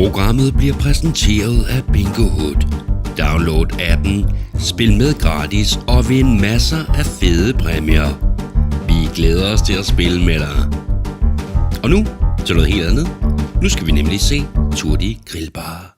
Programmet bliver præsenteret af Bingohut. Download appen, spil med gratis og vind masser af fede præmier. Vi glæder os til at spille med dig. Og nu til noget helt andet. Nu skal vi nemlig se Turdi Grillbar.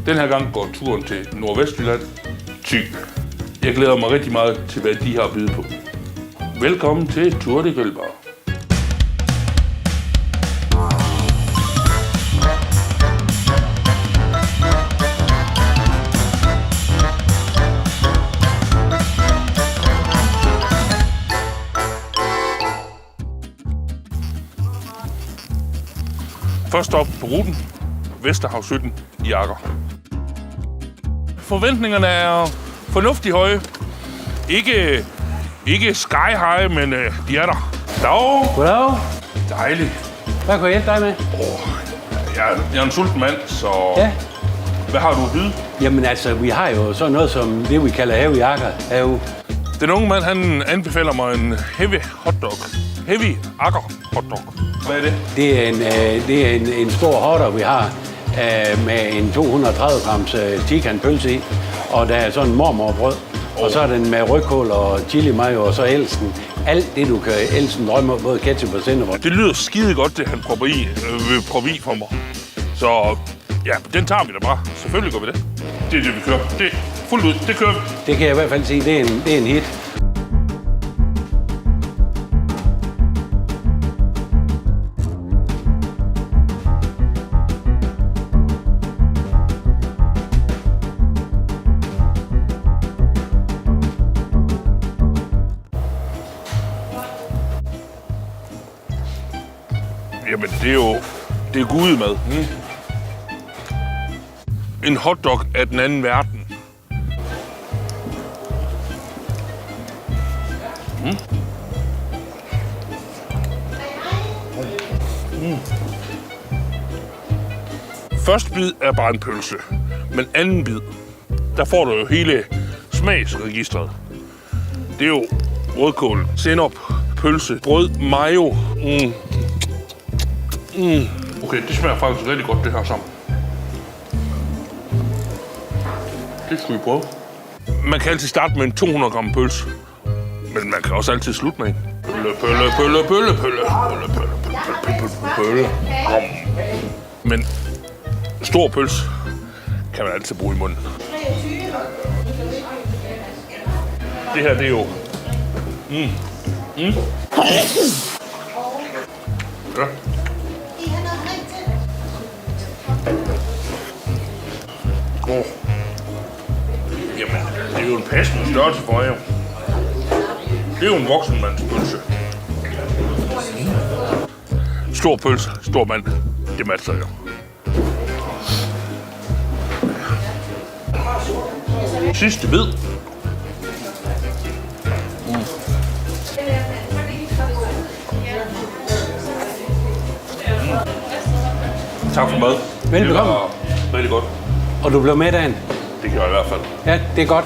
Den her gang går turen til Nordvestjylland, Thy. Jeg glæder mig rigtig meget til, hvad de har at byde på. Velkommen til Turdi Grillbar. Først op på ruten, Vesterhavshytten i Agger. Forventningerne er fornuftigt høje. Ikke sky high, men de er der. Dag. Goddag. Dejligt. Hvad kan jeg hjælpe dig med? Jeg er en sulten mand, så Ja. Hvad har du at byde? Jamen altså, vi har jo sådan noget som det, vi kalder have i Agger. Have. Den unge mand, han anbefaler mig en heavy hotdog. Heavy Agger hotdog. Hvad er det? Det er en stor hotdog, vi har med en 230 grams tikan pølse i. Og der er sådan en mormorbrød. Og så er den med rødkål og chili mayo og så elsen. Alt det, du kan elsen drømme om, både ketchup og sennep. Det lyder skide godt, det han propper i for mig. Så ja, den tager vi da bare. Selvfølgelig går vi det. Det er det, vi kører. Det er fuldt ud. Det kører vi. Det kan jeg i hvert fald sige, det er en hit. Jamen, det er gudemad. En hotdog af den anden verden. Første bid er bare en pølse, men anden bid, der får du jo hele smagsregistret. Det er jo rødkål, sennep, pølse, brød, mayo. Okay, det smager faktisk rigtig godt, det her sammen. Det skal vi prøve. Man kan altid starte med en 200 gram pølse, men man kan også altid slutte med en. Pølle. Men stor pølse kan man altid bruge i munden. Det her, det er jo... Ja. Jamen, det er jo en passende størrelse for jer. Det er jo en voksenmandspølse. Stor pølse, stor mand. Det matcher jo. Sidste bid. Tak for mad. Velbekomme. Det var rigtig godt. Og du blev med dagen? Det gør jeg i hvert fald. Ja, det er godt.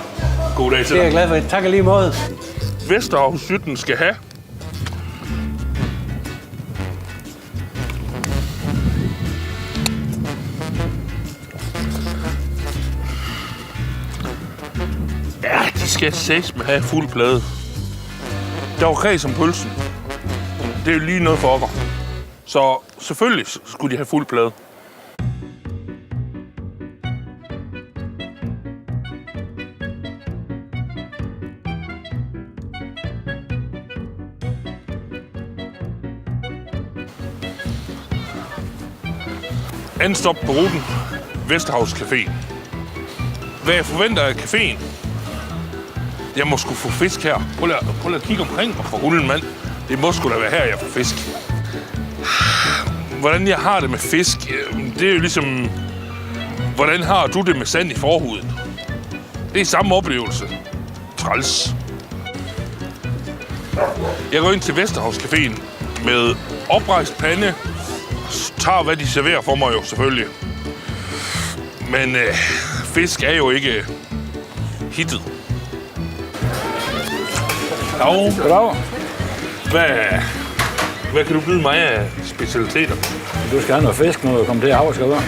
God dag til Det er jeg dig. glad for. Tak lige måde. Vesterhavshytten skal have. Ja, de skal sæs med have fuld plade. Der var kreds om pølsen. Det er jo lige noget for okker. Så selvfølgelig skulle de have fuld plade. Anden stop på ruten, Vesterhavs Café. Hvad jeg forventer af caféen? Jeg må sgu få fisk her. Prøv lige at kigge omkring og få hullen, mand. Det må sgu da være her, jeg får fisk. Hvordan jeg har det med fisk, det er jo ligesom... Hvordan har du det med sand i forhuden? Det er samme oplevelse. Træls. Jeg går ind til Vesterhavs Caféen med oprejst pande. Tager, hvad de serverer for mig jo, selvfølgelig. Men fisk er jo ikke hittet. Goddag. Hvad Hvad kan du byde mig af specialiteter? Du skal have noget fisk, når du kommer til arbejdsskader.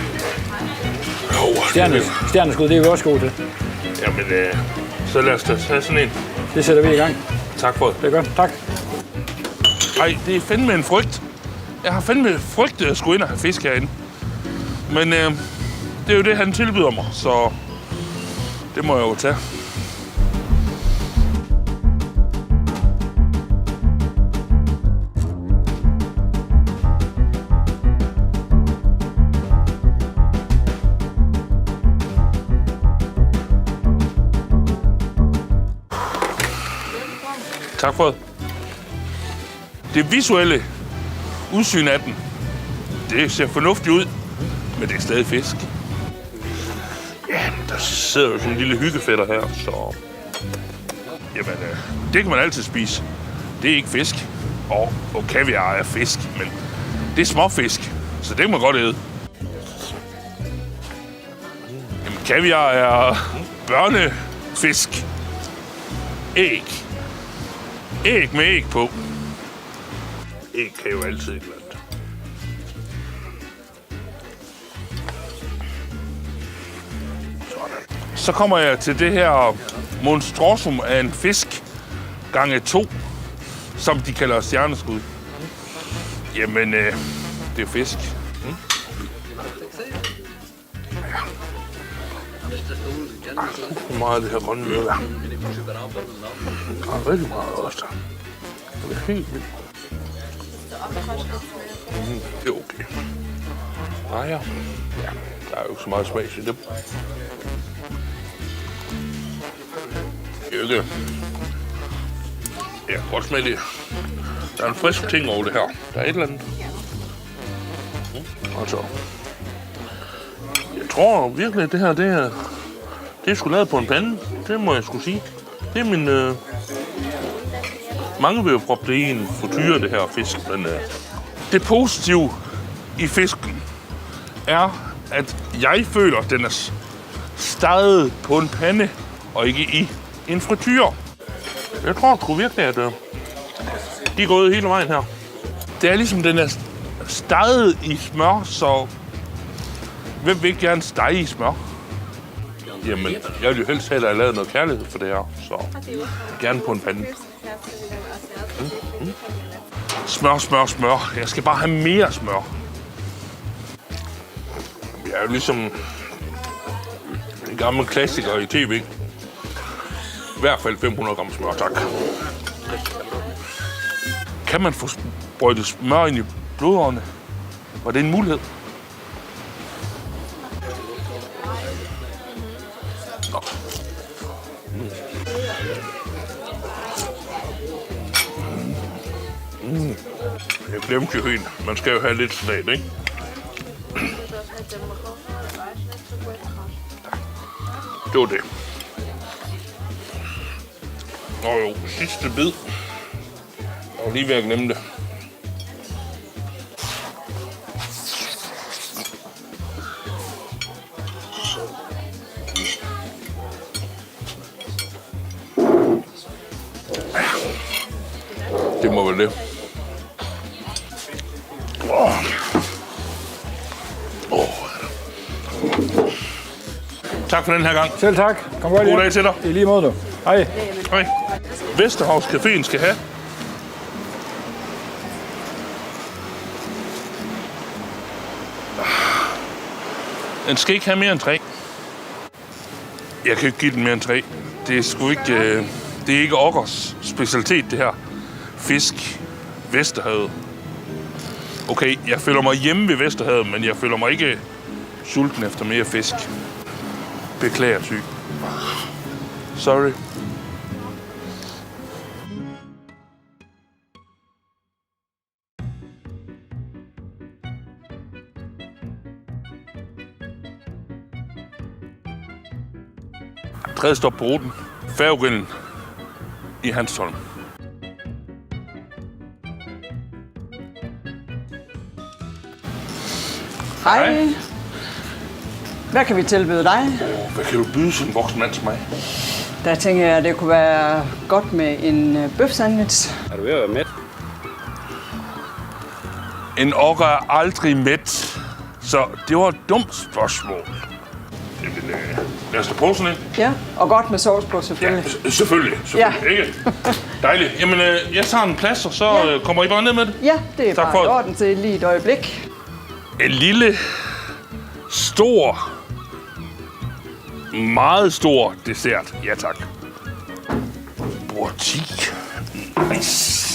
Stjerneskud, det er vi også gode til. Jamen, så lad os da tage sådan en. Det sætter vi i gang. Tak for det. Det er godt. Tak. Ej, det er fandme en frygt. Jeg har fandme frygtet at skulle ind og have fisk herinde. Men det er jo det, han tilbyder mig, så det må jeg jo tage. Tak for det. Det visuelle udsyn af den, det ser fornuftigt ud, men det er stadig fisk. Ja, der sidder jo sådan en lille hyggefætter her, så... Jamen, det kan man altid spise. Det er ikke fisk. Og kaviar er fisk, men det er småfisk, så det kan man godt æde. Jamen, kaviar er børnefisk. Æg. Æg med æg på. Æg kan jo altid et eller andet. Sådan. Så kommer jeg til det her monstrosum af en fisk gange 2, som de kalder stjerneskud. Jamen, det er fisk. Hvor meget af det her grønne møde er. Der er rigtig meget også. Det er helt vildt. Det er okay. Ja. Der er jo ikke så meget smag i dem. Det er jo ikke... Jeg kan godt smage det. Der er en frisk ting over det her. Der er et eller andet. Altså... Jeg tror virkelig, at det her, det er sgu lavet på en pande. Det må jeg sgu sige. Det er min... Mange vil jo proppe det i en frityre, det her fisk, men... Det positive i fisken er, at jeg føler, at den er steget på en pande, og ikke i en frityre. Jeg tror sgu virkelig, at de er gået hele vejen her. Det er ligesom, den er steget i smør, så hvem vil ikke gerne stege i smør? Jamen, jeg vil jo helst have, at jeg har lavet noget kærlighed for det her, så gerne på en pande. Smør. Jeg skal bare have mere smør. Jeg er jo ligesom en gammel klassiker i tv. I hvert fald 500 gram smør, tak. Kan man få sprøjtet smør ind i blodårene? Var det en mulighed? Jeg glemte jo helt. Man skal jo have lidt salat, ikke? Det var det. Jo, sidste bid. Jeg var lige ved at glemme det. Det må vel det. Tak for den her gang. Selv tak. Kom godt hjem. God dag til dig. I lige måde, du. Hej. Hej. Vesterhavs Caféen skal have. Den skal ikke have mere end 3. Jeg kan ikke give den mere end 3. Det er sgu ikke... Det er ikke okkers specialitet, det her. Fisk. Vesterhavet. Okay, jeg føler mig hjemme ved Vesterhavet, men jeg føler mig ikke sulten efter mere fisk. Beklager, syg. Sorry. Tredje stop på ruten. Færgegrillen i Hanstholm. Hej. Hvad kan vi tilbyde dig? Hvad kan du byde sådan en voksen mand som mig? Der tænker jeg, at det kunne være godt med en bøfsandwich. Er du ved at være mæt? En okker er aldrig mæt. Så det var et dumt spørgsmål. Jamen, lad os da prøve sådan en. Ja, og godt med sovs på, selvfølgelig. Ja, selvfølgelig. Ja. Ikke? Dejligt. Jamen, jeg tager en plads, og så kommer I bare ned med det. Ja, det er Tak bare for i det. orden til lige et øjeblik. En lille, stor, meget stor dessert. Ja, tak. Bord 10. Nice.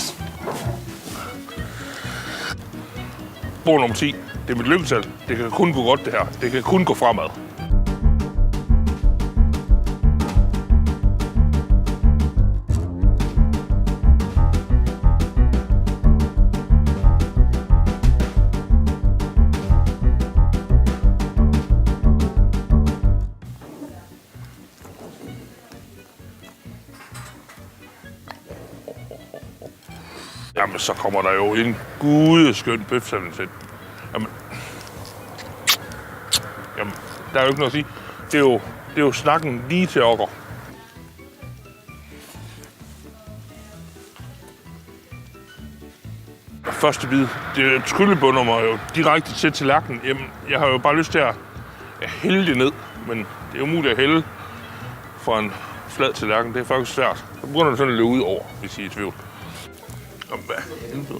Bord nummer 10. Det er mit lykketal. Det kan kun gå godt, det her. Det kan kun gå fremad. Jamen, så kommer der jo en gudeskøn bøfsandwich. Jamen, der er jo ikke noget at sige. Det er jo snakken lige til okker. Første bid, det tryllebunder mig jo direkte til tallerkenen. Jamen, jeg har jo bare lyst til at hælde det ned, men det er umuligt at hælde fra en flad tallerken. Det er faktisk svært. Så begynder det sådan at løbe ud over, hvis I er i tvivl. Jamen, hvad helvede?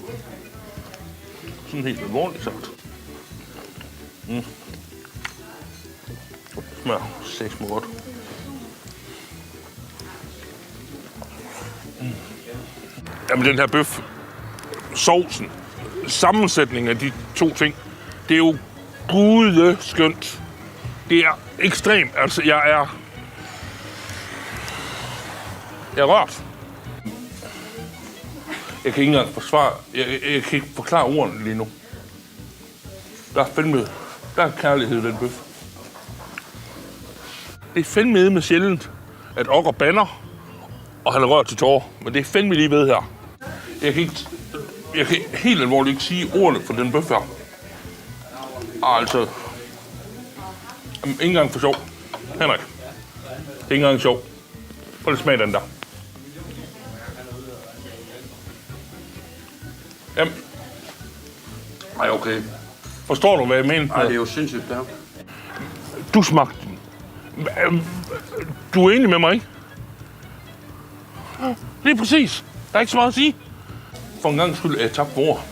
Sådan helt alvorligt sagt. Smager sæksme godt. Jamen, den her bøf, sovsen, sammensætningen af de to ting, det er jo gudeskønt. Det er ekstremt. Altså, jeg er rørt. Jeg kan ikke engang forsvare. Jeg kan ikke forklare ordene lige nu. Der er kærlighed i den bøf. Det er fandme med sjældent, at okker bander, og han er rørt til tårer. Men det er fandme lige ved her. Jeg kan helt alvorligt ikke sige ordene for den bøf her. Altså, ikke engang for sjov. Henrik, ikke engang sjov. Prøv at smage den der. Jamen. Ej, okay. Forstår du, hvad jeg mener? Nej, det er jo sindssygt stærkt. Du smagte den. Du er enig med mig, ikke? Lige præcis. Der er ikke så meget at sige. For en gang skyld er jeg tabt ord.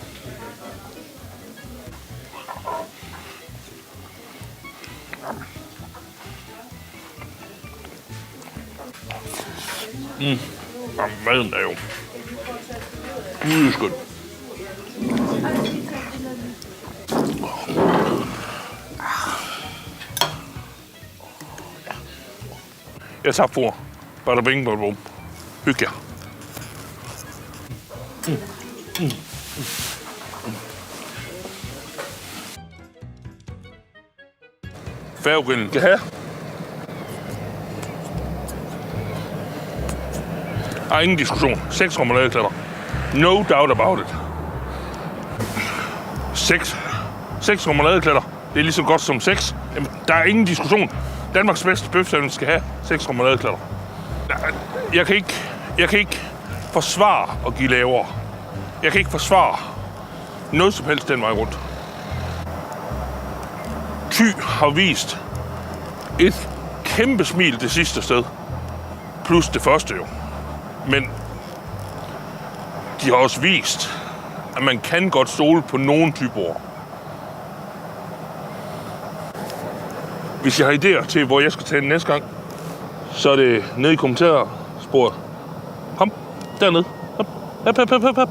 Jamen, maden er jo gudeskøn. Jeg tager for. Bada bing, bada bum. Hygge jer. Færgegrillen skal have. Der er ingen diskussion. 6 remouladeklatter. No doubt about it. 6 remouladeklatter. Det er lige så godt som 6. Jamen, der er ingen diskussion. Danmarks bedste bøfsandwich skal have 6 remouladeklatter. Jeg kan ikke forsvare at give lavere. Jeg kan ikke forsvare noget som helst den vej rundt. Thy har vist et kæmpe smil det sidste sted. Plus det første jo. Men de har også vist, at man kan godt stole på nogle typer. Hvis jeg har idéer til, hvor jeg skal tage den næste gang, så er det nede i kommentarsporet. Kom, dernede. Hop.